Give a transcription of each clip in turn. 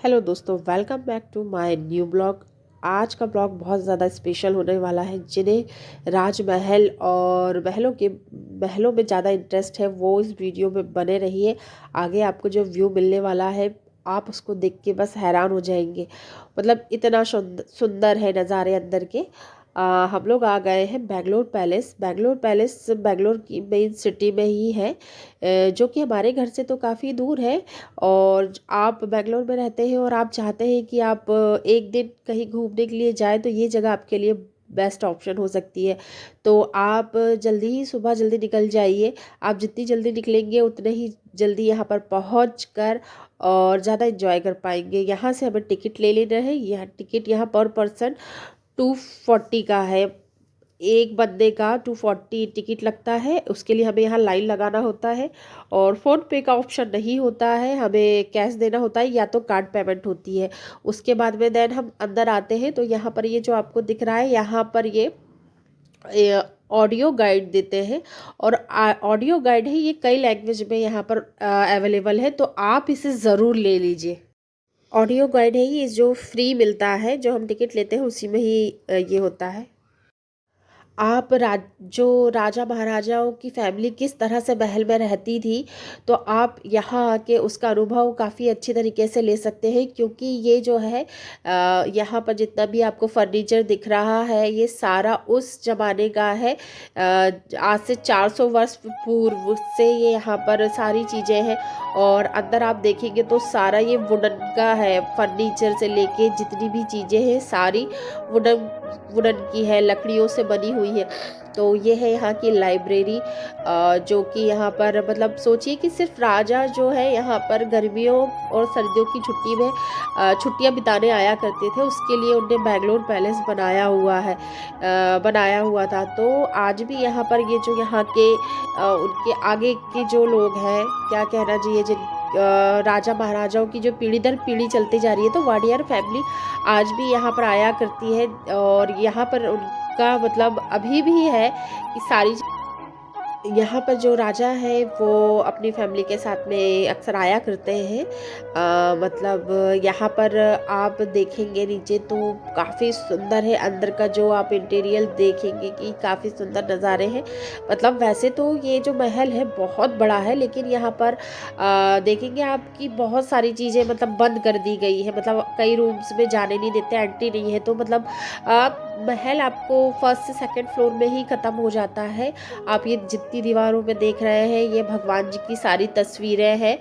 Hello दोस्तों, welcome back to my new blog. आज का ब्लॉग बहुत ज़्यादा स्पेशल होने वाला है। जिन्हें राजमहल और महलों में ज़्यादा इंटरेस्ट है वो इस वीडियो में बने रहिए। आगे आपको जो व्यू मिलने वाला है आप उसको देख के बस हैरान हो जाएंगे। मतलब इतना सुंदर है नज़ारे अंदर के। हम लोग आ गए हैं बेंगलोर पैलेस। बेंगलोर पैलेस बेंगलोर की मेन सिटी में ही है, जो कि हमारे घर से तो काफ़ी दूर है। और आप बेंगलोर में रहते हैं और आप चाहते हैं कि आप एक दिन कहीं घूमने के लिए जाएं तो ये जगह आपके लिए बेस्ट ऑप्शन हो सकती है। तो आप जल्दी ही सुबह जल्दी निकल जाइए। आप जितनी जल्दी निकलेंगे उतने ही जल्दी यहाँ पर पहुँच कर और ज़्यादा इन्जॉय कर पाएंगे। यहाँ से हमें टिकट ले लेना है। यह टिकट यहाँ पर पर्सन 240 का है। एक बंदे का 240 टिकट लगता है। उसके लिए हमें यहाँ लाइन लगाना होता है और फ़ोन पे का ऑप्शन नहीं होता है, हमें कैश देना होता है या तो कार्ड पेमेंट होती है। उसके बाद में देन हम अंदर आते हैं तो यहाँ पर ये जो आपको दिख रहा है यहाँ पर ये ऑडियो गाइड देते हैं। और ऑडियो गाइड है, ये कई लैंग्वेज में यहाँ पर अवेलेबल है, तो आप इसे ज़रूर ले लीजिए। ऑडियो गाइड है ये जो फ्री मिलता है, जो हम टिकट लेते हैं उसी में ही ये होता है। आप जो राजा महाराजाओं की फैमिली किस तरह से महल में रहती थी, तो आप यहाँ आके उसका अनुभव काफ़ी अच्छी तरीके से ले सकते हैं। क्योंकि ये जो है यहाँ पर जितना भी आपको फर्नीचर दिख रहा है ये सारा उस जमाने का है। आज से 400 वर्ष पूर्व से ये यहाँ पर सारी चीज़ें हैं। और अंदर आप देखेंगे तो सारा ये वुडन का है। फर्नीचर से लेके जितनी भी चीज़ें हैं सारी वुडन वुडन की है, लकड़ियों से बनी हुई है। तो ये है यहाँ की लाइब्रेरी, जो कि यहाँ पर मतलब सोचिए कि सिर्फ राजा जो है यहाँ पर गर्मियों और सर्दियों की छुट्टी में छुट्टियाँ बिताने आया करते थे। उसके लिए उनने बेंगलोर पैलेस बनाया हुआ था। तो आज भी यहाँ पर ये जो यहाँ के उनके आगे के जो लोग हैं, क्या कहना चाहिए, जिन राजा महाराजाओं की जो पीढ़ी दर पीढ़ी चलती जा रही है, तो वाडियर फैमिली आज भी यहाँ पर आया करती है। और यहाँ पर उनका मतलब अभी भी है कि सारी यहाँ पर जो राजा है वो अपनी फैमिली के साथ में अक्सर आया करते हैं। मतलब यहाँ पर आप देखेंगे नीचे तो काफ़ी सुंदर है। अंदर का जो आप इंटीरियर देखेंगे कि काफ़ी सुंदर नज़ारे हैं। मतलब वैसे तो ये जो महल है बहुत बड़ा है, लेकिन यहाँ पर देखेंगे आपकी बहुत सारी चीज़ें मतलब बंद कर दी गई है। मतलब कई रूम्स में जाने नहीं देते, एंट्री नहीं है। तो मतलब महल आपको फर्स्ट से सेकंड फ्लोर में ही ख़त्म हो जाता है। आप ये जितनी दीवारों में देख रहे हैं ये भगवान जी की सारी तस्वीरें हैं।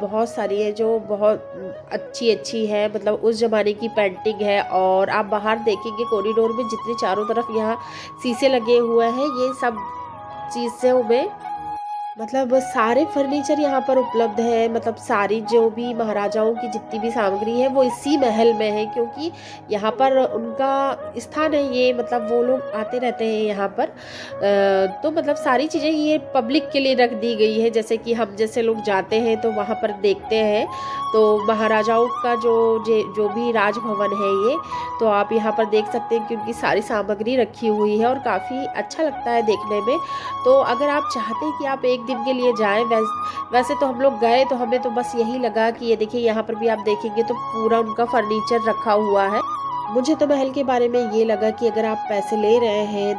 बहुत सारी है जो बहुत अच्छी है। मतलब उस ज़माने की पेंटिंग है। और आप बाहर देखेंगे कॉरिडोर में जितने चारों तरफ यहाँ शीशे लगे हुए हैं, ये सब चीज़ों में मतलब सारे फर्नीचर यहाँ पर उपलब्ध है। मतलब सारी जो भी महाराजाओं की जितनी भी सामग्री है वो इसी महल में है, क्योंकि यहाँ पर उनका स्थान है। ये मतलब वो लोग आते रहते हैं यहाँ पर। तो मतलब सारी चीज़ें ये पब्लिक के लिए रख दी गई है। जैसे कि हम जैसे लोग जाते हैं तो वहाँ पर देखते हैं तो महाराजाओं का जो भी राजभवन है ये, तो आप यहाँ पर देख सकते हैं कि उनकी सारी सामग्री रखी हुई है और काफ़ी अच्छा लगता है देखने में। तो अगर आप चाहते हैं कि आप एक दिन के लिए जाएं, वैसे तो हम लोग गए तो हमें तो बस यही लगा कि ये देखिए यहाँ पर भी आप देखेंगे तो पूरा उनका फर्नीचर रखा हुआ है। मुझे तो महल के बारे में ये लगा कि अगर आप पैसे ले रहे हैं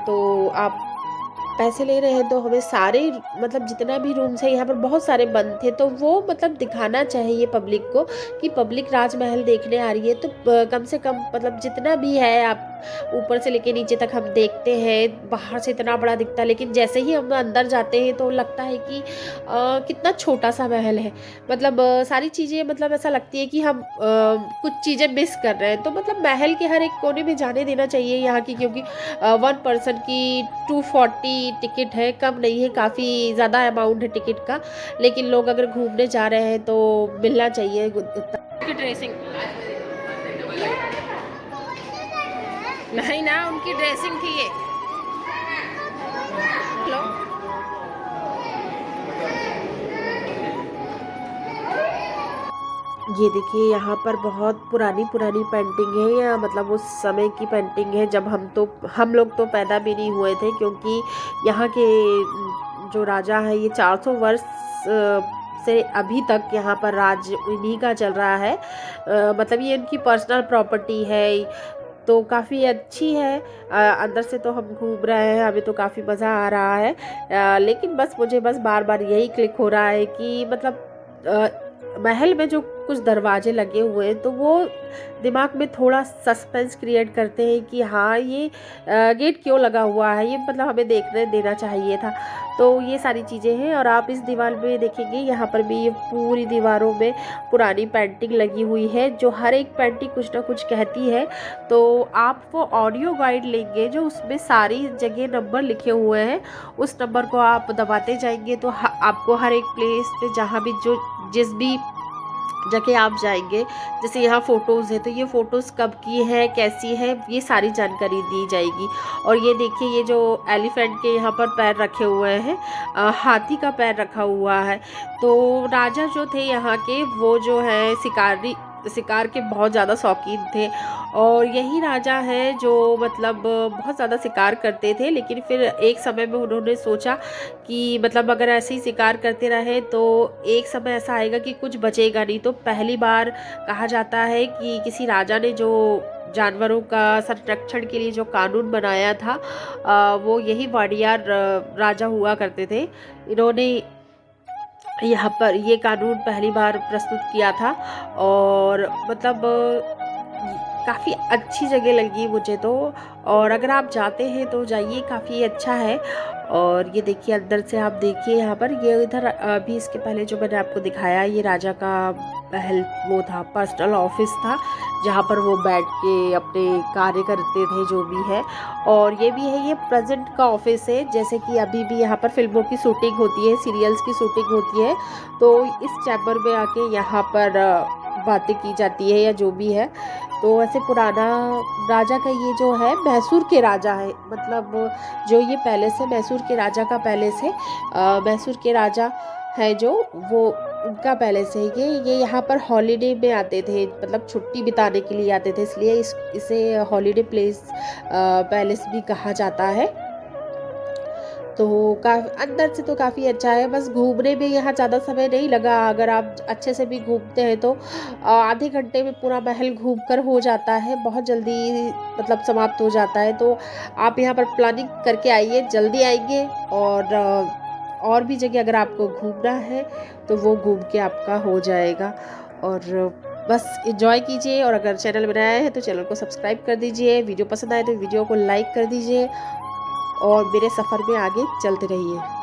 तो हमें सारे मतलब जितना भी रूम्स है यहाँ पर बहुत सारे बंद थे, तो वो मतलब दिखाना चाहिए पब्लिक को कि पब्लिक राजमहल देखने आ रही है। तो कम से कम मतलब जितना भी है आप ऊपर से लेके नीचे तक हम देखते हैं, बाहर से इतना बड़ा दिखता है, लेकिन जैसे ही हम अंदर जाते हैं तो लगता है कि कितना छोटा सा महल है। मतलब सारी चीज़ें मतलब ऐसा लगती है कि हम कुछ चीज़ें मिस कर रहे हैं। तो मतलब महल के हर एक कोने में जाने देना चाहिए यहाँ की, क्योंकि 1 पर्सन की 240 टिकट है, कम नहीं है, काफ़ी ज़्यादा अमाउंट है टिकट का। लेकिन लोग अगर घूमने जा रहे हैं तो मिलना चाहिए ड्रेसिंग। नहीं ना, उनकी ड्रेसिंग थी ये। हेलो, ये देखिए यहाँ पर बहुत पुरानी पेंटिंग है। या मतलब उस समय की पेंटिंग है जब हम लोग तो पैदा भी नहीं हुए थे। क्योंकि यहाँ के जो राजा है ये 400 वर्ष से अभी तक यहाँ पर राज इन्हीं का चल रहा है। मतलब ये इनकी पर्सनल प्रॉपर्टी है, तो काफ़ी अच्छी है। अंदर से तो हम घूम रहे हैं, हमें तो काफ़ी मज़ा आ रहा है। लेकिन बस मुझे बस बार बार यही क्लिक हो रहा है कि मतलब महल में जो कुछ दरवाजे लगे हुए हैं तो वो दिमाग में थोड़ा सस्पेंस क्रिएट करते हैं कि हाँ ये गेट क्यों लगा हुआ है, ये मतलब हमें देखने देना चाहिए था। तो ये सारी चीज़ें हैं। और आप इस दीवार में देखेंगे यहाँ पर भी ये पूरी दीवारों में पुरानी पेंटिंग लगी हुई है, जो हर एक पेंटिंग कुछ ना कुछ कहती है। तो आप वो ऑडियो गाइड लेंगे जो उसमें सारी जगह नंबर लिखे हुए हैं, उस नंबर को आप दबाते जाएंगे तो आपको हर एक प्लेस पे जहाँ भी जो जिस भी जगह आप जाएंगे, जैसे यहाँ फ़ोटोज़ है तो ये फ़ोटोज़ कब की है, कैसी है, ये सारी जानकारी दी जाएगी। और ये देखिए ये जो एलिफेंट के यहाँ पर पैर रखे हुए हैं, हाथी का पैर रखा हुआ है। तो राजा जो थे यहाँ के, वो जो है शिकार के बहुत ज़्यादा शौकीन थे। और यही राजा है जो मतलब बहुत ज़्यादा शिकार करते थे, लेकिन फिर एक समय में उन्होंने सोचा कि मतलब अगर ऐसे ही शिकार करते रहे तो एक समय ऐसा आएगा कि कुछ बचेगा नहीं। तो पहली बार कहा जाता है कि किसी राजा ने जो जानवरों का संरक्षण के लिए जो कानून बनाया था, वो यही वाडियार राजा हुआ करते थे। इन्होंने यहाँ पर ये कानून पहली बार प्रस्तुत किया था। और मतलब काफ़ी अच्छी जगह लगी मुझे तो। और अगर आप जाते हैं तो जाइए, काफ़ी अच्छा है। और ये देखिए अंदर से आप देखिए यहाँ पर, ये इधर अभी इसके पहले जो मैंने आपको दिखाया, ये राजा का महल वो था, पर्सनल ऑफिस था, जहाँ पर वो बैठ के अपने कार्य करते थे जो भी है। और ये भी है, ये प्रेजेंट का ऑफिस है। जैसे कि अभी भी यहाँ पर फिल्मों की शूटिंग होती है, सीरियल्स की शूटिंग होती है, तो इस चैम्बर में आके यहाँ पर बातें की जाती है या जो भी है। तो ऐसे पुराना राजा का ये जो है, मैसूर के राजा है, मतलब जो ये पैलेस है मैसूर के राजा का पैलेस है। मैसूर के राजा है जो, वो उनका पैलेस है ये यहाँ पर हॉलीडे में आते थे, मतलब छुट्टी बिताने के लिए आते थे, इसलिए इसे हॉलीडे पैलेस भी कहा जाता है। तो अंदर से तो काफ़ी अच्छा है, बस घूमने में यहाँ ज़्यादा समय नहीं लगा। अगर आप अच्छे से भी घूमते हैं तो आधे घंटे में पूरा महल घूम कर हो जाता है, बहुत जल्दी मतलब समाप्त हो जाता है। तो आप यहाँ पर प्लानिंग करके आइए, जल्दी आएंगे। और भी जगह अगर आपको घूमना है तो वो घूम के आपका हो जाएगा। और बस एंजॉय कीजिए। और अगर चैनल बनाया है तो चैनल को सब्सक्राइब कर दीजिए, वीडियो पसंद आए तो वीडियो को लाइक कर दीजिए, और मेरे सफ़र में आगे चलते रहिए।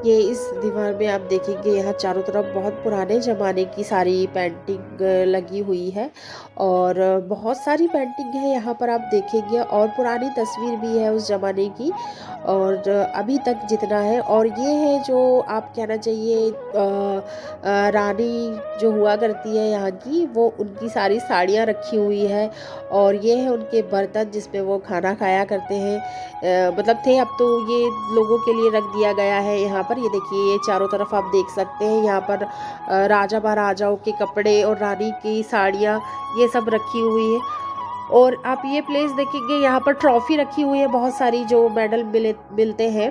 ये इस दीवार में आप देखेंगे, यहाँ चारों तरफ बहुत पुराने ज़माने की सारी पेंटिंग लगी हुई है। और बहुत सारी पेंटिंग है यहाँ पर आप देखेंगे, और पुरानी तस्वीर भी है उस ज़माने की, और अभी तक जितना है। और ये है जो आप कहना चाहिए रानी जो हुआ करती है यहाँ की, वो उनकी सारी साड़ियाँ रखी हुई है। और ये है उनके बर्तन जिसमें वो खाना खाया करते हैं, मतलब थे, अब तो ये लोगों के लिए रख दिया गया है यहाँ पर। ये देखिए, ये चारों तरफ आप देख सकते हैं, यहाँ पर राजा महाराजाओं के कपड़े और रानी की साड़ियाँ ये सब रखी हुई है। और आप ये प्लेस देखेंगे, यहाँ पर ट्रॉफी रखी हुई है बहुत सारी, जो मेडल मिलते हैं।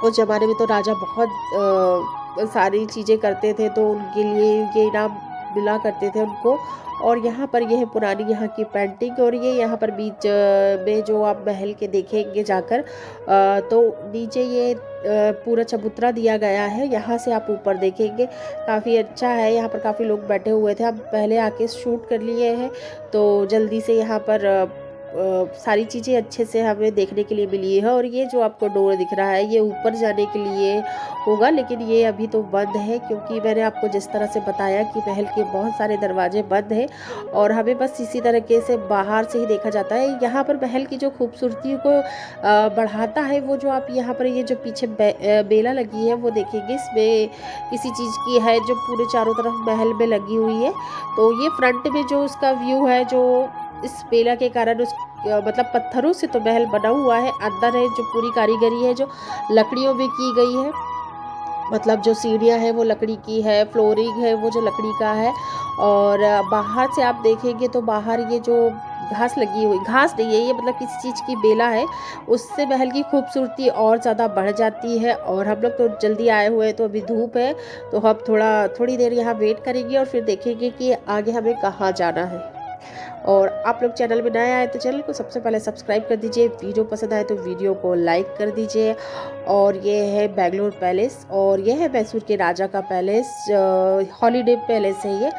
उस ज़माने में तो राजा बहुत सारी चीज़ें करते थे, तो उनके लिए ये इनाम मिला करते थे उनको। और यहाँ पर ये है पुरानी यहाँ की पेंटिंग, और ये यहाँ पर बीच में जो आप महल के देखेंगे जाकर तो नीचे ये पूरा चबूतरा दिया गया है। यहाँ से आप ऊपर देखेंगे काफ़ी अच्छा है। यहाँ पर काफ़ी लोग बैठे हुए थे, हम पहले आके शूट कर लिए हैं तो जल्दी से यहाँ पर सारी चीज़ें अच्छे से हमें देखने के लिए मिली है। और ये जो आपको डोर दिख रहा है ये ऊपर जाने के लिए होगा, लेकिन ये अभी तो बंद है, क्योंकि मैंने आपको जिस तरह से बताया कि महल के बहुत सारे दरवाजे बंद हैं और हमें बस इसी तरीके से बाहर से ही देखा जाता है। यहाँ पर महल की जो खूबसूरती को बढ़ाता है वो जो आप यहाँ पर ये जो पीछे बेला लगी है वो देखेंगे, इसमें किसी चीज़ की है जो पूरे चारों तरफ महल में लगी हुई है। तो ये फ्रंट में जो उसका व्यू है, जो इस बेला के कारण उस मतलब पत्थरों से तो महल बना हुआ है, अंदर है जो पूरी कारीगरी है जो लकड़ियों में की गई है, मतलब जो सीढ़ियाँ हैं वो लकड़ी की है, फ्लोरिंग है वो जो लकड़ी का है। और बाहर से आप देखेंगे तो बाहर ये जो घास लगी हुई, घास नहीं है ये, मतलब किसी चीज़ की बेला है, उससे महल की खूबसूरती और ज़्यादा बढ़ जाती है। और हम लोग तो जल्दी आए हुए हैं तो अभी धूप है, तो हम थोड़ी देर यहाँ वेट करेंगे और फिर देखेंगे कि आगे हमें कहाँ जाना है। और आप लोग चैनल में नए आए तो चैनल को सबसे पहले सब्सक्राइब कर दीजिए, वीडियो पसंद आए तो वीडियो को लाइक कर दीजिए। और ये है बेंगलोर पैलेस, और ये है मैसूर के राजा का पैलेस, हॉलीडे पैलेस है ये।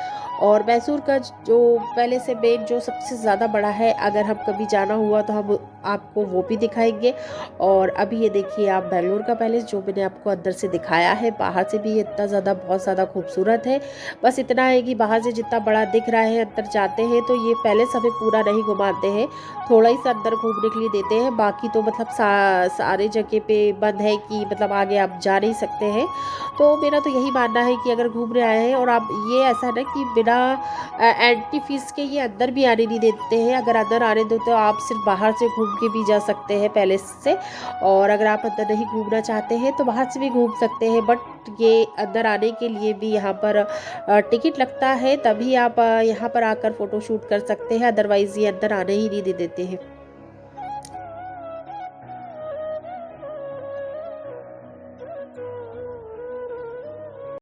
और मैसूर का जो पैलेस है मेन, जो सबसे ज़्यादा बड़ा है, अगर हम कभी जाना हुआ तो हम आपको वो भी दिखाएंगे। और अभी ये देखिए आप बेंगलोर का पैलेस, जो मैंने आपको अंदर से दिखाया है, बाहर से भी ये इतना ज़्यादा बहुत ज़्यादा खूबसूरत है। बस इतना है कि बाहर से जितना बड़ा दिख रहा है, अंदर जाते हैं तो ये पैलेस हमें पूरा नहीं घुमाते हैं, थोड़ा ही सा अंदर घूमने के लिए देते हैं, बाकी तो मतलब सारे जगह पे बंद है कि मतलब आगे आप जा नहीं सकते हैं। तो मेरा तो यही मानना है कि अगर घूमने आए हैं और आप, ये ऐसा ना कि बिना एंट्री फीस के ये अंदर भी आने नहीं देते हैं, अगर अंदर आने दो तो आप सिर्फ बाहर से घूम के भी जा सकते हैं पैलेस से। और अगर आप अंदर नहीं घूमना चाहते हैं तो बाहर से भी घूम सकते हैं, बट ये अंदर आने के लिए भी यहाँ पर टिकट लगता है, तभी आप यहाँ पर आकर फ़ोटो शूट कर सकते हैं, अदरवाइज़ ये अंदर आने ही नहीं देते हैं।